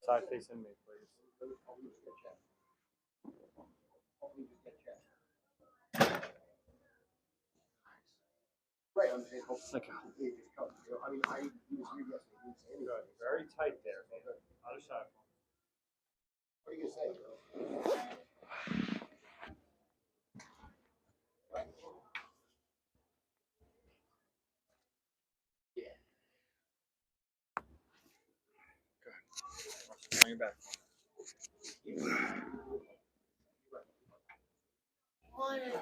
Side facing me, please. Right, I'm saying, Okay. I mean, he was here yesterday, he didn't say anything. Good. Very tight there. Other side. What are you gonna say? Good. On your back. Morning.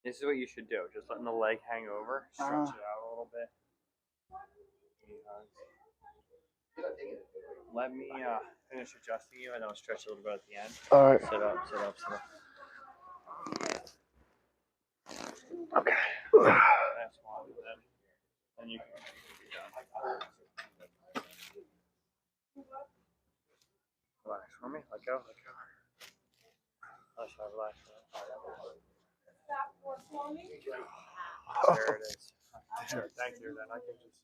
This is what you should do. Just letting the leg hang over, stretch it out a little bit. Let me finish adjusting you, and I'll stretch a little bit at the end. All right. Sit up, sit up, sit up. Okay. Last one, then you can be done. Relax for me. Let go, let go. Other side, relax. There it is. There, thank you. Then I can just